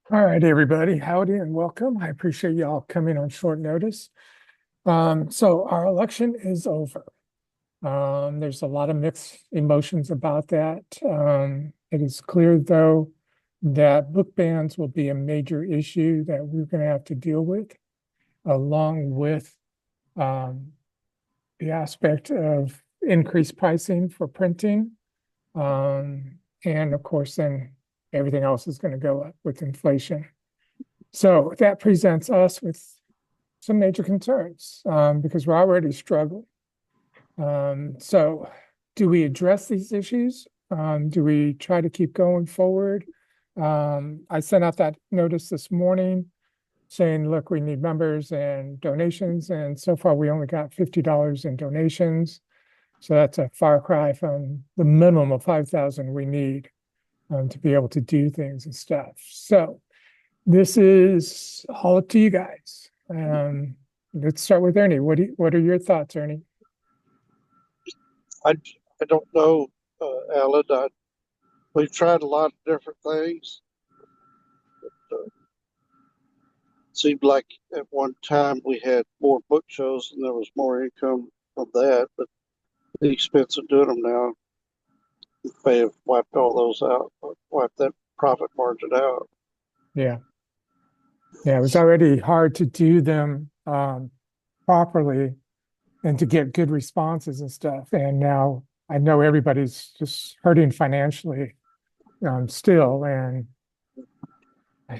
All right, everybody, howdy and welcome. I appreciate y'all coming on short notice. So our election is over. There's a lot of mixed emotions about that. It is clear, though, that book bans will be a major issue that we're going to have to deal with, along with um, the aspect of increased pricing for printing. And of course, then everything else is going to go up with inflation. So that presents us with some major concerns because we're already struggling. So do we address these issues? Do we try to keep going forward? I sent out that notice this morning saying, look, we need members and donations. And so far, we only got $50 in donations. So that's a far cry from the minimum of 5,000 we need to be able to do things and stuff. So this is all up to you guys. Let's start with Ernie. What are your thoughts, Ernie? I, I don't know, Alan. We've tried a lot of different things. It seemed like at one time we had more book shows and there was more income from that, but the expense of doing them now may have wiped all those out, wiped that profit margin out. Yeah. Yeah, it was already hard to do them properly and to get good responses and stuff. And now I know everybody's just hurting financially still, and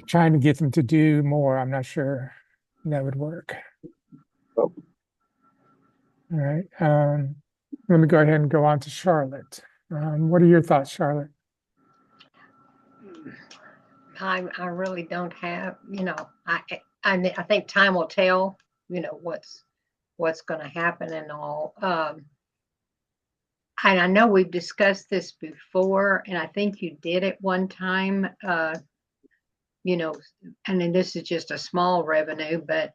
trying to get them to do more, I'm not sure that would work. So, All right. Let me go ahead and go on to Charlotte. What are your thoughts, Charlotte? I really don't have, I think time will tell, what's going to happen and all. And I know we've discussed this before, and I think you did it one time, you know, and then this is just a small revenue, but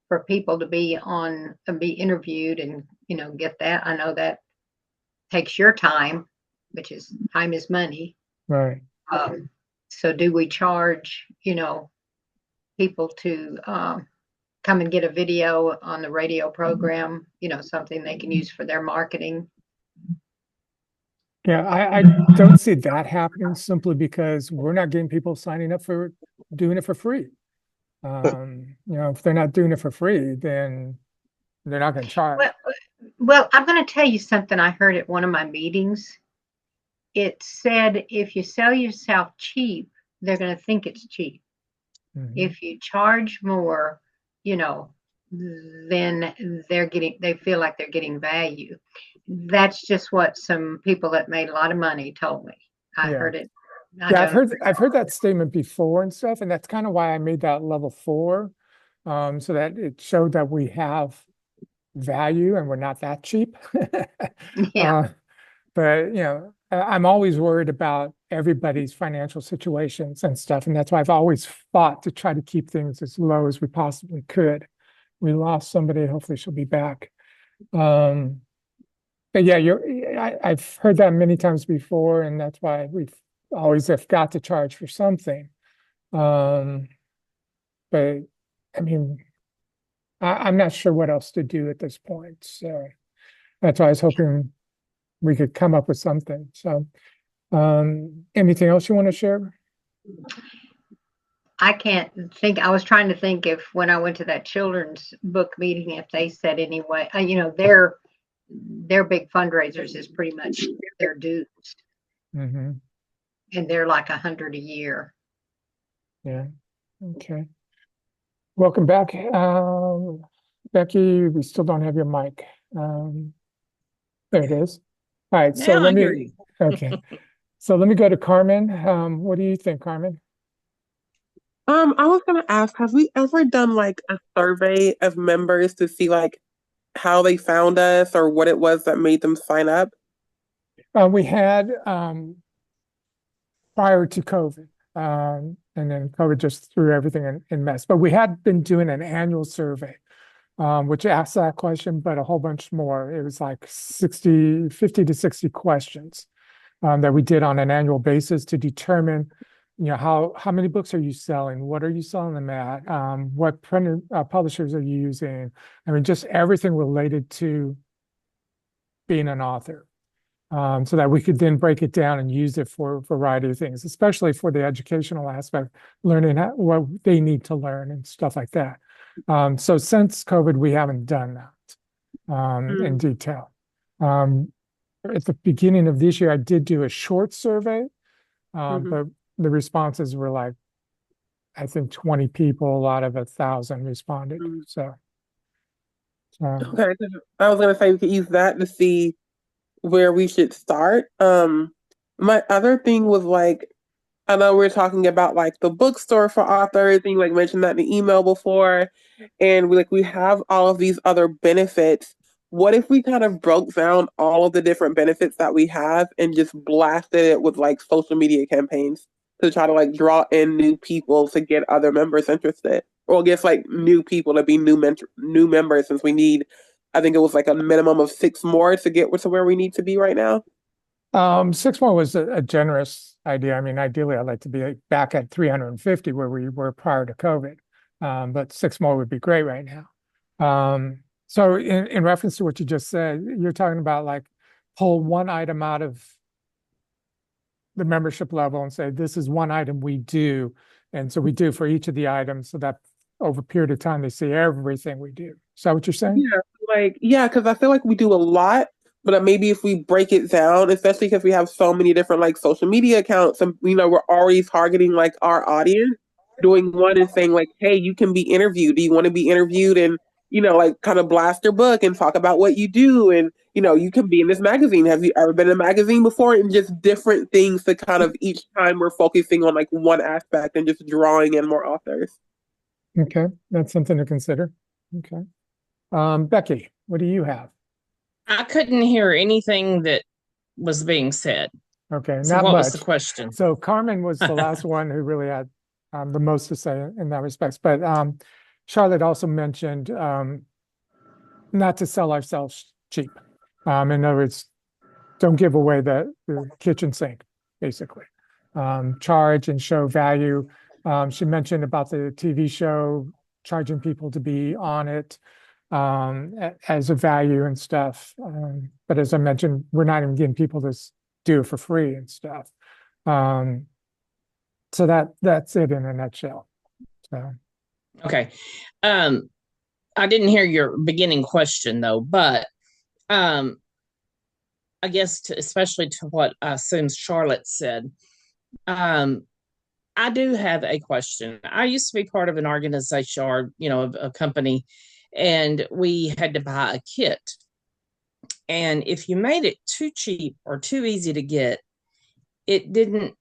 for people to be on and be interviewed and, get that, I know that takes your time, which is time is money. Right. So do we charge, people to come and get a video on the radio program, something they can use for their marketing? Yeah, I don't see that happening simply because we're not getting people signing up for doing it for free. If they're not doing it for free, then they're not going to charge. Well, I'm going to tell you something I heard at one of my meetings. It said if you sell yourself cheap, they're going to think it's cheap. If you charge more, then they feel like they're getting value. That's just what some people that made a lot of money told me. I Yeah. heard it. Yeah, I've heard that statement before and stuff, and that's kind of why I made that level 4, so that it showed that we have value and we're not that cheap. Yeah. But I'm always worried about everybody's financial situations and stuff, and that's why I've always fought to try to keep things as low as we possibly could. We lost somebody, hopefully she'll be back. But yeah, I've heard that many times before, and that's why we've always have got to charge for something. But I mean, I'm not sure what else to do at this point. So that's why I was hoping we could come up with something. So anything else you want to share? I can't think. I was trying to think if when I went to that children's book meeting, if they said anyway, their big fundraisers is pretty much their dues, Mm-hmm. and they're like 100 a year. Yeah. Okay. Welcome back. Becky, we still don't have your mic. There it is. All right. So Now let I hear me, you. okay. So let me go to Carmen. What do you think, Carmen? I was gonna ask, have we ever done like a survey of members to see like how they found us or what it was that made them sign up? We had prior to COVID, and then COVID just threw everything in mess. But we had been doing an annual survey, which asked that question, but a whole bunch more. It was like 50 to 60 questions that we did on an annual basis to determine how many books are you selling? What are you selling them at? What printer publishers are you using? I mean, just everything related to being an author. So that we could then break it down and use it for a variety of things, especially for the educational aspect, learning what they need to learn and stuff like that. So since COVID, we haven't done that in detail. At the beginning of this year, I did do a short survey, but the responses were like, I think 20 people out of 1,000 responded. So Okay, 'cause I was gonna say we could use that to see where we should start. My other thing was like, I know we are talking about like the bookstore for authors, and you like mentioned that in the email before, and we have all of these other benefits. What if we kind of broke down all of the different benefits that we have and just blasted it with like social media campaigns to try to like draw in new people to get other members interested, or I guess like new people to be new members, since we need, I think it was like a minimum of 6 more to get to where we need to be right now. 6 more was a generous idea. I mean, ideally, I'd like to be back at 350 where we were prior to COVID. But 6 more would be great right now. So in reference to what you just said, you're talking about like pull one item out of the membership level and say, this is one item we do. And so we do for each of the items so that over a period of time, they see everything we do. Is that what you're saying? Yeah, because I feel like we do a lot, but maybe if we break it down, especially because we have so many different like social media accounts, and we're already targeting like our audience, doing one and saying like, hey, you can be interviewed. Do you want to be interviewed? And like kind of blast your book and talk about what you do, and you can be in this magazine. Have you ever been in a magazine before? And just different things to kind of each time we're focusing on like one aspect and just drawing in more authors. Okay, that's something to consider. Okay. Becky, what do you have? I couldn't hear anything that was being said. Okay, So not what much. was the question? So Carmen was the last one who really had the most to say in that respect. But Charlotte also mentioned not to sell ourselves cheap. In other words, don't give away the kitchen sink, basically. Charge and show value. She mentioned about the TV show, charging people to be on it as a value and stuff. But as I mentioned, we're not even getting people to do it for free and stuff. So that's it in a nutshell. So Okay. I didn't hear your beginning question though, but I guess especially to what I assume Charlotte said, I do have a question. I used to be part of an organization or, a company, and we had to buy a kit. And if you made it too cheap or too easy to get, it didn't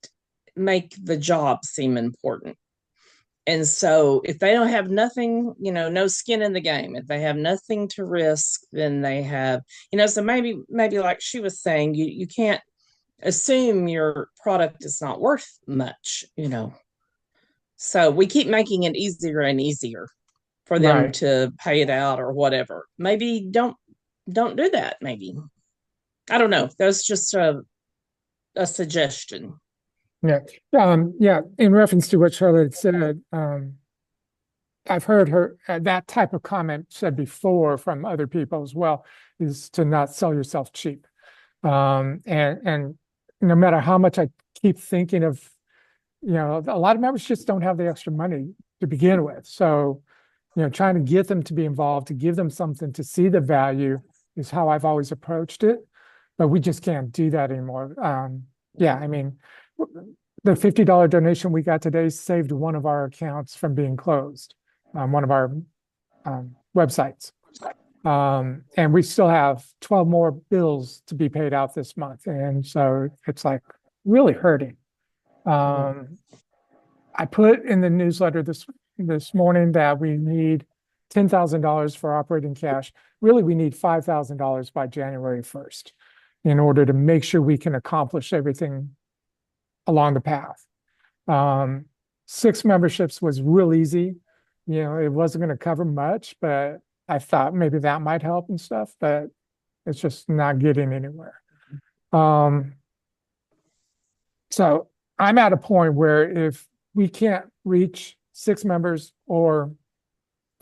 make the job seem important. And so if they don't have nothing, no skin in the game, if they have nothing to risk, then they have, so maybe like she was saying, you can't assume your product is not worth much. So we keep making it easier and easier for them right. to pay it out or whatever. Maybe don't do that. Maybe. I don't know. That's just a suggestion. Yeah. Yeah. In reference to what Charlotte said, I've heard her that type of comment said before from other people as well, is to not sell yourself cheap. And no matter how much I keep thinking of, a lot of members just don't have the extra money to begin with. So, trying to get them to be involved, to give them something to see the value is how I've always approached it. But we just can't do that anymore. Yeah, I mean, the $50 donation we got today saved one of our accounts from being closed, one of our websites. And we still have 12 more bills to be paid out this month. And so it's like really hurting. I put in the newsletter this morning that we need $10,000 for operating cash. Really, we need $5,000 by January 1st in order to make sure we can accomplish everything along the path. 6 memberships was real easy. It wasn't going to cover much, but I thought maybe that might help and stuff, but it's just not getting anywhere. So I'm at a point where if we can't reach 6 members or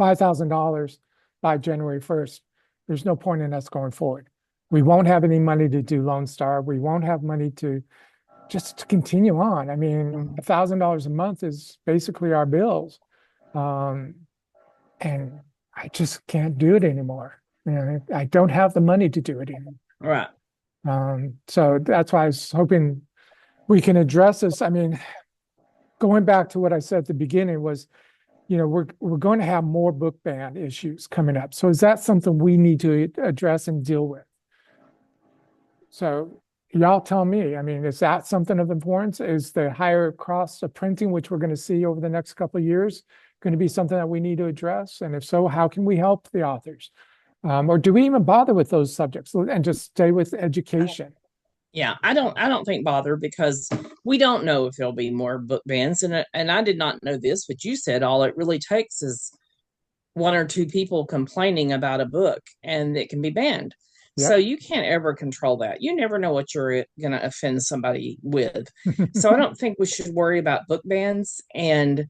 $5,000 by January 1st, there's no point in us going forward. We won't have any money to do Lone Star. We won't have money to just to continue on. I mean, $1,000 a month is basically our bills. And I just can't do it anymore. You know, I don't have the money to do it anymore. Right. So that's why I was hoping we can address this. I mean, going back to what I said at the beginning was, you know, we're going to have more book ban issues coming up. So is that something we need to address and deal with? So y'all tell me. I mean, is that something of importance? Is the higher cost of printing, which we're going to see over the next couple of years, going to be something that we need to address? And if so, how can we help the authors? Or do we even bother with those subjects and just stay with education? Yeah, I don't think bother, because we don't know if there'll be more book bans, and I did not know this, but you said all it really takes is one or two people complaining about a book and it can be banned. Yep. So you can't ever control that. You never know what you're going to offend somebody with. So I don't think we should worry about book bans. And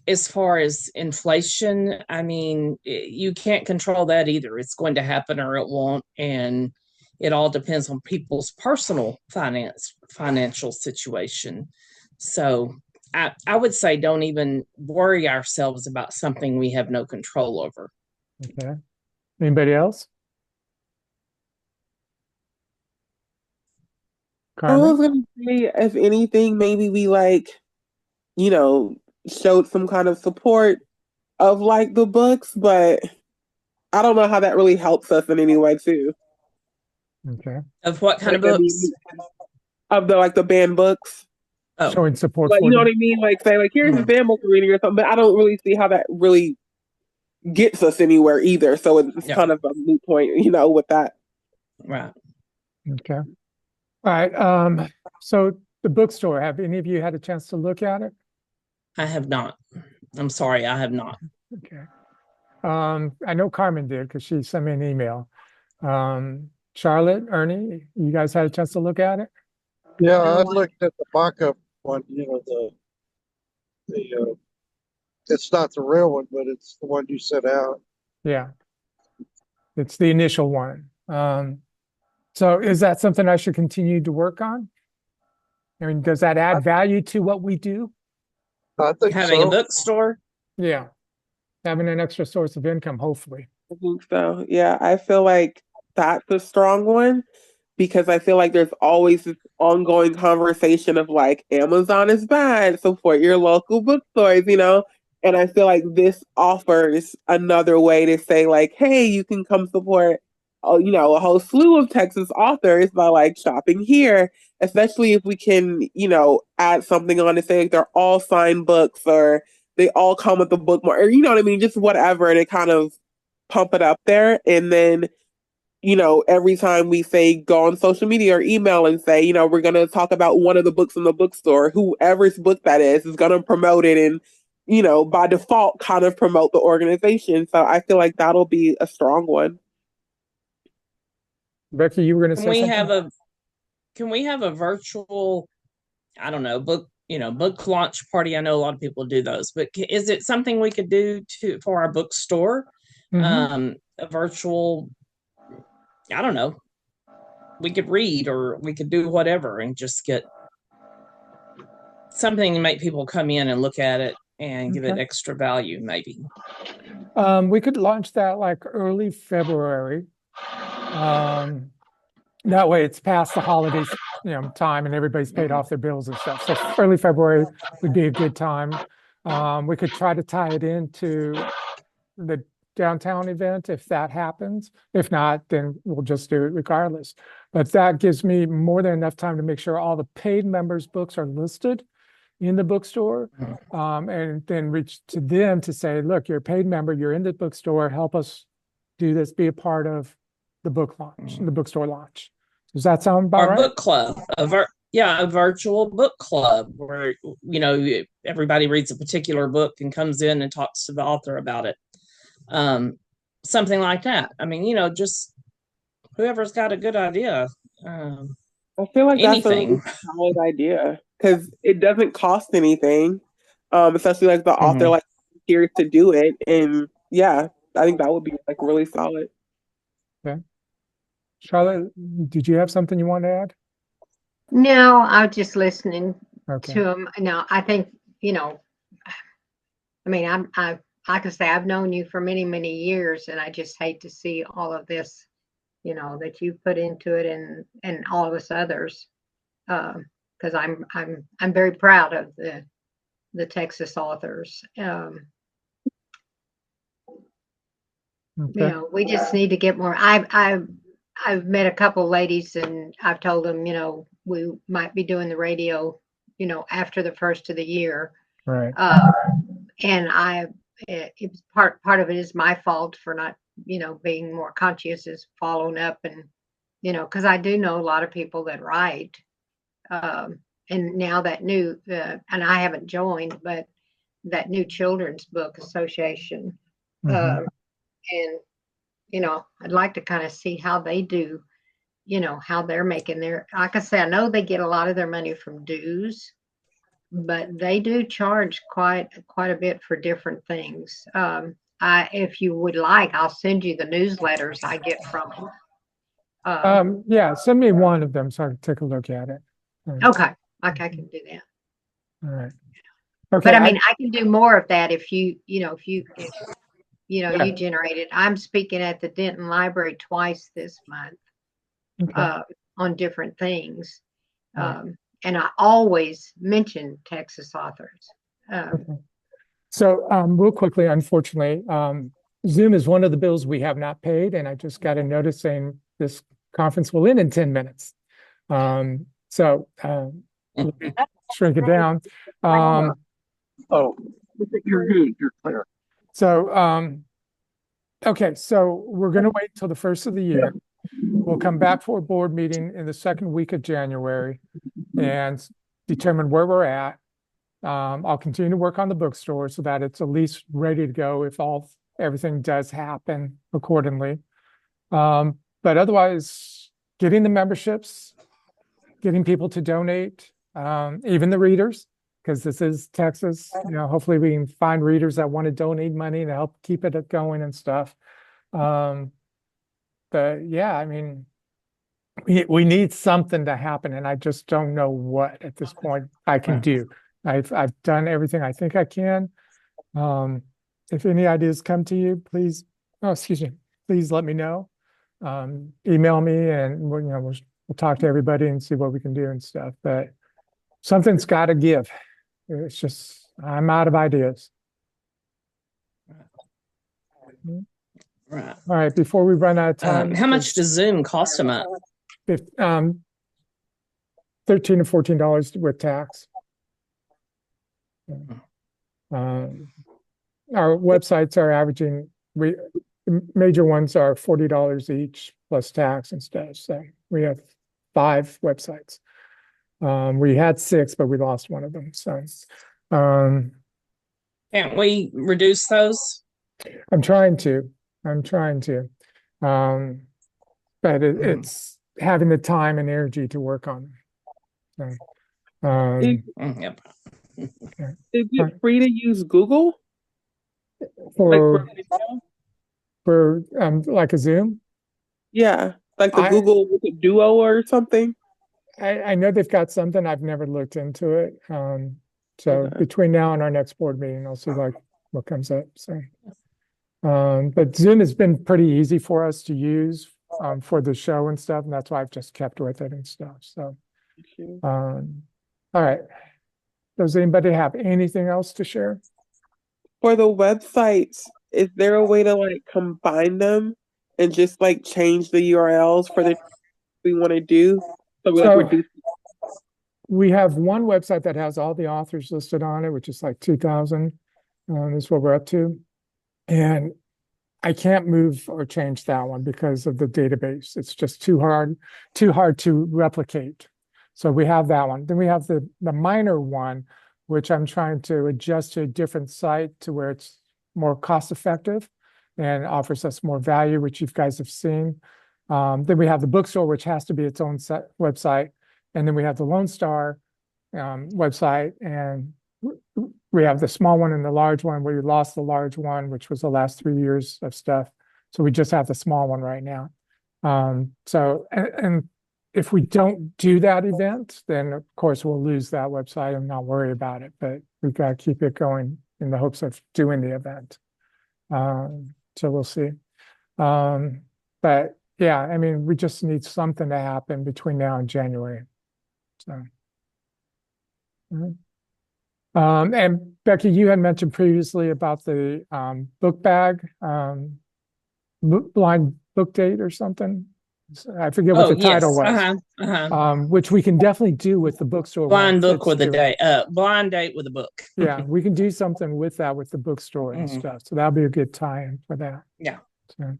as far as inflation, I mean, you can't control that either. It's going to happen or it won't. And it all depends on people's personal financial situation. So I would say don't even worry ourselves about something we have no control over. Okay. Anybody else? I was Carmen? gonna say, if anything, maybe we like, you know, showed some kind of support of like the books, but I don't know how that really helps us in any way too. Okay. Of what kind Like, of I books? mean, of the like the banned books. Oh, Showing support Like, for you know what them. I mean? Like, say, like, here's the banned book reading or something, but I don't really see how that really gets us anywhere either. So it's yeah, kind of a moot point, you know, with that. right. Okay. All right. So the bookstore, have any of you had a chance to look at it? I have not. I'm sorry, I have not. Okay. I know Carmen did because she sent me an email. Charlotte, Ernie, you guys had a chance to look at it? Yeah, I No, looked at the mock-up one, you know, the it's not the real one, but it's the one you sent out. Yeah. It's the initial one. So is that something I should continue to work on? I mean, does that add value to what we do? I think Having a so. bookstore? Yeah. Having an extra source of income, hopefully. I think so. Yeah, I feel like that's a strong one because I feel like there's always this ongoing conversation of like Amazon is bad, support your local bookstores, you know? And I feel like this offers another way to say like, hey, you can come support you know, a whole slew of Texas authors by like shopping here, especially if we can, you know, add something on to say like they're all signed books or they all come with the bookmark, or you know what I mean, just whatever to kind of pump it up there. And then, you know, every time we say go on social media or email and say, you know, we're going to talk about one of the books in the bookstore, whoever's book that is going to promote it and, you know, by default, kind of promote the organization. So I feel like that'll be a strong one. Becky, you were going to Can say we something? have a can we have a virtual, I don't know, book launch party? I know a lot of people do those, but is it something we could do for our bookstore? A virtual, I don't know, we could read or we could do whatever and just get something to make people come in and look at it and give it Okay. extra value, maybe. We could launch that like early February. That way it's past the holidays, you know, time and everybody's paid off their bills and stuff. So early February would be a good time. We could try to tie it into the downtown event if that happens. If not, then we'll just do it regardless. But that gives me more than enough time to make sure all the paid members' books are listed in the bookstore. And then reach to them to say, look, you're a paid member, you're in the bookstore, help us do this, be a part of the book launch, the bookstore launch. Does that sound about Or right? book club, a virtual book club where, you know, everybody reads a particular book and comes in and talks to the author about it. Something like that. I mean, you know, just whoever's got a good idea. I feel like that's a really Anything. solid idea because it doesn't cost anything, especially like the author Mhm. like here to do it, and yeah, I think that would be like really solid. Okay. Charlotte, did you have something you want to add? No, I was just listening Okay. to him. No, I think, you know, I mean, like I say, I've known you for many, many years, and I just hate to see all of this, you know, that you put into it, and all of us others, because I'm very proud of the Texas authors. You Okay. know, we just need to get more. I've met a couple ladies, and I've told them, you know, we might be doing the radio, you know, after the first of the year. Right. And it's part of it is my fault for not, you know, being more conscientious, following up, and you know, because I do know a lot of people that write, and now that new, and I haven't joined, but that new Children's Book Association, Mhm. and you know, I'd like to kind of see how they do, you know, how they're making their. Like I say, I know they get a lot of their money from dues, but they do charge quite a bit for different things. If you would like, I'll send you the newsletters I get from them. Yeah, send me one of them so I can take a look at it. All right. Okay, I can do that. All right. Okay. But I mean, I can do more of that if you know, if you know, Yeah. you generate it. I'm speaking at the Denton Library twice this month, Okay. on different things. Right. And I always mention Texas authors. Okay. So, real quickly, unfortunately, Zoom is one of the bills we have not paid, and I just got a notice saying this conference will end in 10 minutes. So, let me shrink it down. Oh, you're good. You're clear. So, okay, so we're going to wait till the first of the year. We'll come back for a board meeting in the second week of January and determine where we're at. I'll continue to work on the bookstore so that it's at least ready to go if everything does happen accordingly. But otherwise, getting the memberships, getting people to donate, even the readers, because this is Texas. You know, hopefully we can find readers that want to donate money to help keep it going and stuff. But yeah, I mean, we need something to happen, and I just don't know what at this point I can do. I've done everything I think I can. If any ideas come to you, please, oh, excuse me, please let me know. Email me, and we'll talk to everybody and see what we can do and stuff. But something's got to give. It's just I'm out of ideas. Right. All right, before we run out of time, How much does Zoom cost a month? $13 to $14 with tax. Our websites are averaging, major ones are $40 each plus tax and stuff. So we have 5 websites. We had 6, but we lost one of them. So Can't we reduce those? I'm trying to. But it's having the time and energy to work on. So, Yep. okay. Is it free to use Google? For Like like a Zoom? yeah, like the I Google with a Duo or something. I know they've got something. I've never looked into it. So Okay. between now and our next board meeting, I'll see like what comes up. So, but Zoom has been pretty easy for us to use for the show and stuff, and that's why I've just kept with it and stuff. So, all right. Does anybody have anything else to share? For the websites, is there a way to like combine them and just like change the URLs for the we want to do? So we like So reduce. we have one website that has all the authors listed on it, which is like 2,000. Is what we're up to. And I can't move or change that one because of the database. It's just too hard to replicate. So we have that one. Then we have the minor one, which I'm trying to adjust to a different site to where it's more cost effective and offers us more value, which you guys have seen. Then we have the bookstore, which has to be its own website. And then we have the Lone Star, website, and we have the small one and the large one. We lost the large one, which was the last 3 years of stuff. So we just have the small one right now. And if we don't do that event, then of course we'll lose that website and not worry about it. But we've got to keep it going in the hopes of doing the event. So we'll see. But yeah, I mean, we just need something to happen between now and January. So. And Becky, you had mentioned previously about the book bag, blind book date or something. I forget what the title was. Which we can definitely do with the bookstore. Blind book with a day, blind date with a book. Yeah, we can do something with that with the bookstore and stuff. So that'll be a good tie-in for that. Yeah. So.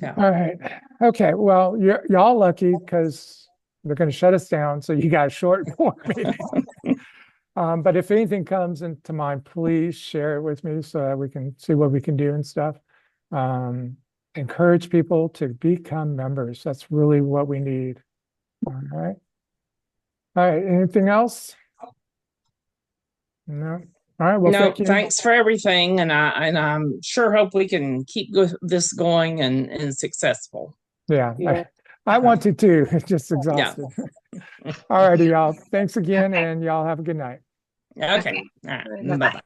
Yeah. All right. Okay. Well, y'all lucky because they're going to shut us down. So you got a short board meeting. But if anything comes into mind, please share it with me so that we can see what we can do and stuff. Encourage people to become members. That's really what we need. All right. All right. Anything else? No. All right. Well, no, thank you. Thanks for everything, and I'm sure hope we can keep this going and successful. Yeah. I want to too. It's just exhausted. All righty, y'all. Thanks again, and y'all have a good night. Okay. All right. Bye-bye.